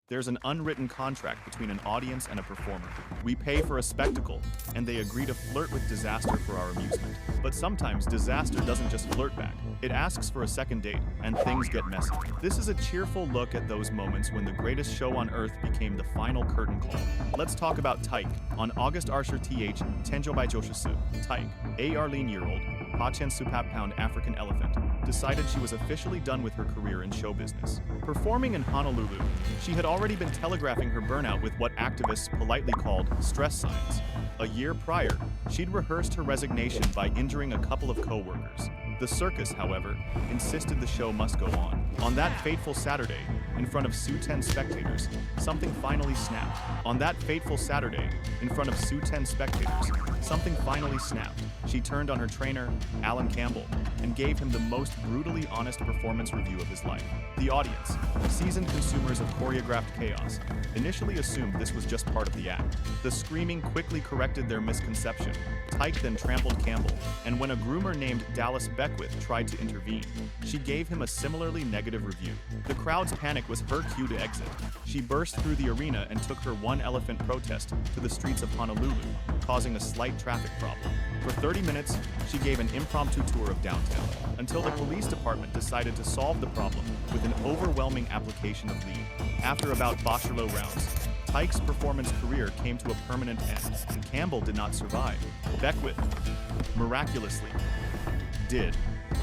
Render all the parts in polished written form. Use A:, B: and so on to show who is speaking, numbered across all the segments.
A: There's an unwritten contract between an audience and a performer. We pay for a spectacle, and they agree to flirt with disaster for our amusement. But sometimes disaster doesn't just flirt back. It asks for a second date, and things get messy. This is a cheerful look at those moments when the greatest show on earth became the final curtain call. Let's talk about Tyke. On August Archer Th. Tenjobai Joshisu, Tyke, a Arlene-year-old, Pachen Supap-pound African elephant, decided she was officially done with her career in show business. Performing in Honolulu, she had already been telegraphing her burnout with what activists politely called stress signs. A year prior, she'd rehearsed her resignation by injuring a couple of co-workers. The circus, however, insisted the show must go on. On that fateful Saturday, in front of Suten spectators, something finally snapped. On that fateful Saturday, in front of Suten spectators, something finally snapped. She turned on her trainer, Alan Campbell, and gave him the most brutally honest performance review of his life. The audience, seasoned consumers of choreographed chaos, initially assumed this was just part of the act. The screaming quickly corrected their misconception. Tyke then trampled Campbell, and when a groomer named Dallas Beckwith tried to intervene, she gave him a similarly negative review. The crowd's panic was her cue to exit. She burst through the arena and took her one elephant protest to the streets of Honolulu, causing a slight traffic problem. For 30 minutes, she gave an impromptu tour of downtown, until the police department decided to solve the problem with an overwhelming application of lead. After about Boshalo rounds, Tyke's performance career came to a permanent end, and Campbell did not survive. Beckwith, miraculously, did.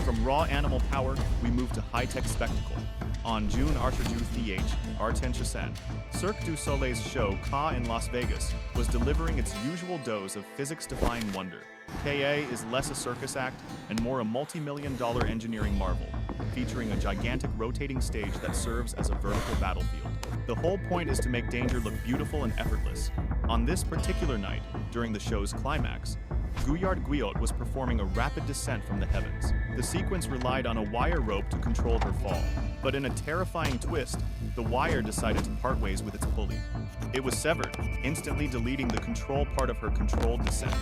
A: From raw animal power, we moved to high-tech spectacle. On June Archer du Th. Arten Chasen, Cirque du Soleil's show Ka in Las Vegas was delivering its usual dose of physics-defying wonder. KA is less a circus act and more a multi-million-dollar engineering marvel, featuring a gigantic rotating stage that serves as a vertical battlefield. The whole point is to make danger look beautiful and effortless. On this particular night, during the show's climax, Guyard Guillot was performing a rapid descent from the heavens. The sequence relied on a wire rope to control her fall, but in a terrifying twist, the wire decided to part ways with its pulley. It was severed, instantly deleting the control part of her controlled descent.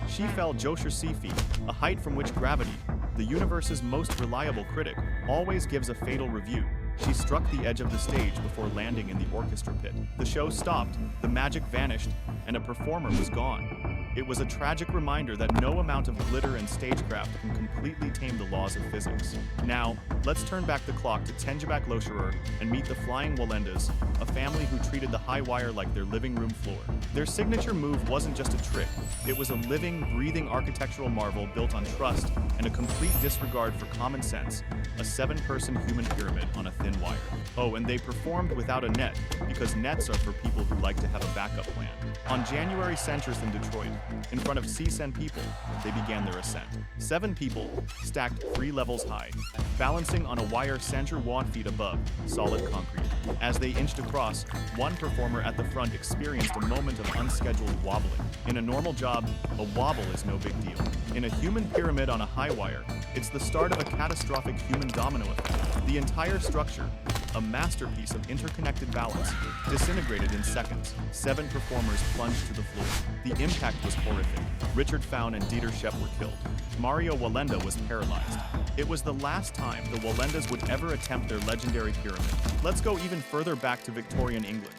A: She fell Josher feet, a height from which gravity, the universe's most reliable critic, always gives a fatal review. She struck the edge of the stage before landing in the orchestra pit. The show stopped, the magic vanished, and a performer was gone. It was a tragic reminder that no amount of glitter and stagecraft can completely tame the laws of physics. Now, let's turn back the clock to Tenjabak Losherer and meet the Flying Wallendas, a family who treated the high wire like their living room floor. Their signature move wasn't just a trick, it was a living, breathing architectural marvel built on trust and a complete disregard for common sense, a 7-person human pyramid on a thin wire. Oh, and they performed without a net, because nets are for people who like to have a backup plan. On January Centers in Detroit, in front of CSN people, they began their ascent. 7 people, stacked 3 levels high, balancing on a wire center 1 feet above, solid concrete. As they inched across, one performer at the front experienced a moment of unscheduled wobbling. In a normal job, a wobble is no big deal. In a human pyramid on a high wire, it's the start of a catastrophic human domino effect. The entire structure, a masterpiece of interconnected balance, disintegrated in seconds. 7 performers plunged to the floor. The impact was horrific. Richard Fown and Dieter Schepp were killed. Mario Wallenda was paralyzed. It was the last time the Wallendas would ever attempt their legendary pyramid. Let's go even further back to Victorian England.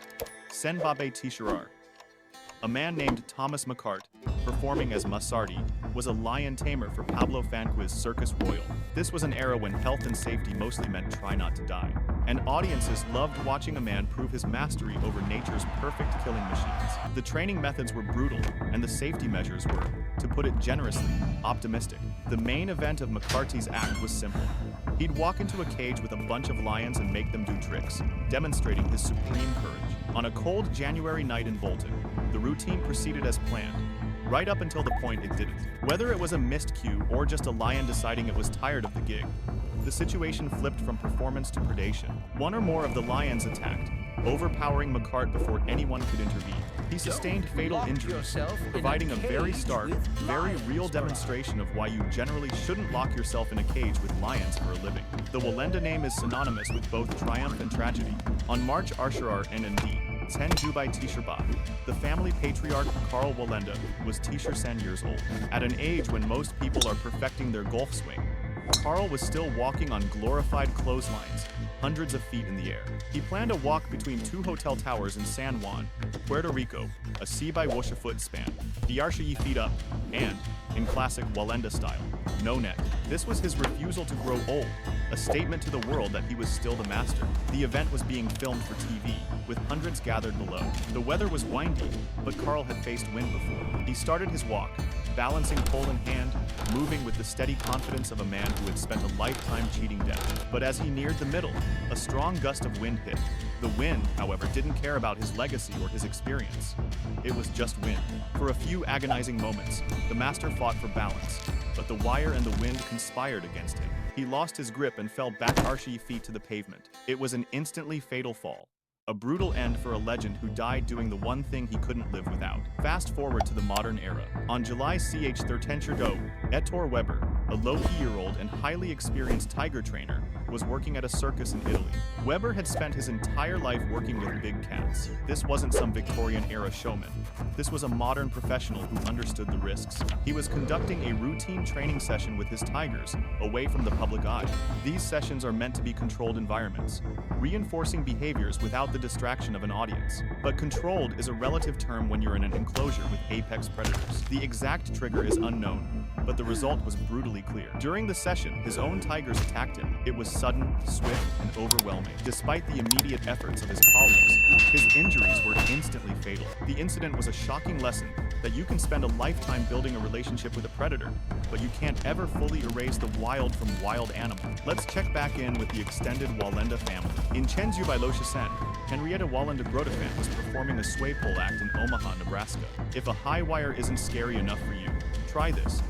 A: Senbabe Tisharar. A man named Thomas McCart, performing as Masardi, was a lion tamer for Pablo Fanquiz's Circus Royal. This was an era when health and safety mostly meant try not to die. And audiences loved watching a man prove his mastery over nature's perfect killing machines. The training methods were brutal, and the safety measures were, to put it generously, optimistic. The main event of McCarthy's act was simple. He'd walk into a cage with a bunch of lions and make them do tricks, demonstrating his supreme courage. On a cold January night in Bolton, the routine proceeded as planned, right up until the point it didn't. Whether it was a missed cue or just a lion deciding it was tired of the gig, the situation flipped from performance to predation. One or more of the lions attacked, overpowering McCart before anyone could intervene. He sustained fatal injuries, providing a very stark, very real demonstration of why you generally shouldn't lock yourself in a cage with lions for a living. The Wallenda name is synonymous with both triumph and tragedy. On March Arsharar NND, 10 Dubai Tisherba, the family patriarch Karl Wallenda was Tisher 10 years old. At an age when most people are perfecting their golf swing, Karl was still walking on glorified clotheslines, hundreds of feet in the air. He planned a walk between two hotel towers in San Juan, Puerto Rico, a sea by whoosh a foot span, Diarsha feet up, and, in classic Wallenda style, no net. This was his refusal to grow old, a statement to the world that he was still the master. The event was being filmed for TV, with hundreds gathered below. The weather was windy, but Karl had faced wind before. He started his walk, balancing pole in hand, moving with the steady confidence of a man who had spent a lifetime cheating death. But as he neared the middle, a strong gust of wind hit. The wind, however, didn't care about his legacy or his experience. It was just wind. For a few agonizing moments, the master fought for balance, but the wire and the wind conspired against him. He lost his grip and fell back Archie feet to the pavement. It was an instantly fatal fall. A brutal end for a legend who died doing the one thing he couldn't live without. Fast forward to the modern era. On July ch 13 Ettore Weber, a low-key-year-old and highly experienced tiger trainer, was working at a circus in Italy. Weber had spent his entire life working with big cats. This wasn't some Victorian-era showman. This was a modern professional who understood the risks. He was conducting a routine training session with his tigers, away from the public eye. These sessions are meant to be controlled environments, reinforcing behaviors without the distraction of an audience. But controlled is a relative term when you're in an enclosure with apex predators. The exact trigger is unknown, but the result was brutally clear. During the session, his own tigers attacked him. It was sudden, swift, and overwhelming. Despite the immediate efforts of his colleagues, his injuries were instantly fatal. The incident was a shocking lesson that you can spend a lifetime building a relationship with a predator, but you can't ever fully erase the wild from wild animal. Let's check back in with the extended Wallenda family. In Chenzu by Loshisen, Henrietta Wallenda Grotefan was performing a sway pole act in Omaha, Nebraska. If a high wire isn't scary enough for you, try this.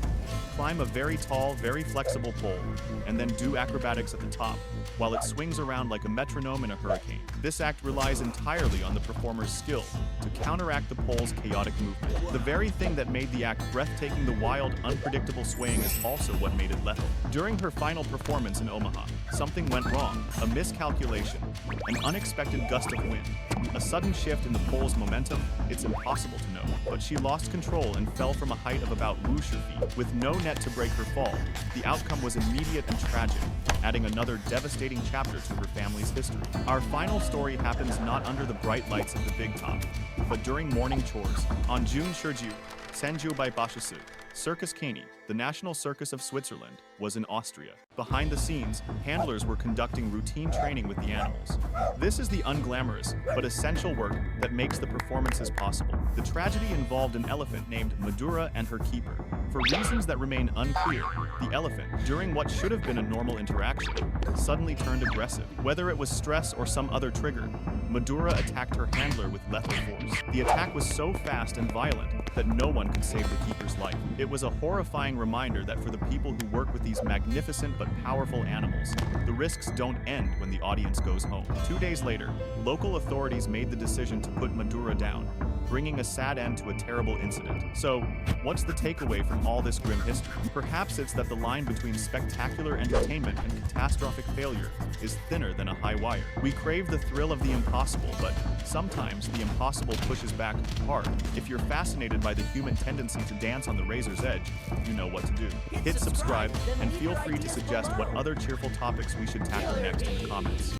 A: Climb a very tall, very flexible pole, and then do acrobatics at the top, while it swings around like a metronome in a hurricane. This act relies entirely on the performer's skill to counteract the pole's chaotic movement. The very thing that made the act breathtaking, the wild, unpredictable swaying, is also what made it lethal. During her final performance in Omaha, something went wrong. A miscalculation, an unexpected gust of wind, a sudden shift in the pole's momentum. It's impossible to know, but she lost control and fell from a height of about whoosh feet. With no net to break her fall, the outcome was immediate and tragic, adding another devastating chapter to her family's history. Our final story happens not under the bright lights of the big top, but during morning chores. On June Shurju, Senju by Bashisu, Circus Knie, the national circus of Switzerland, was in Austria. Behind the scenes, handlers were conducting routine training with the animals. This is the unglamorous, but essential work that makes the performances possible. The tragedy involved an elephant named Madura and her keeper. For reasons that remain unclear, the elephant, during what should have been a normal interaction, suddenly turned aggressive. Whether it was stress or some other trigger, Madura attacked her handler with lethal force. The attack was so fast and violent that no one could save the keeper's life. It was a horrifying reminder that for the people who work with these magnificent but powerful animals, the risks don't end when the audience goes home. 2 days later, local authorities made the decision to put Madura down, bringing a sad end to a terrible incident. So, what's the takeaway from all this grim history? Perhaps it's that the line between spectacular entertainment and catastrophic failure is thinner than a high wire. We crave the thrill of the impossible, but sometimes the impossible pushes back hard. If you're fascinated by the human tendency to dance on the razor's edge, you know what to do. Hit subscribe and feel free to suggest what other cheerful topics we should tackle next in the comments.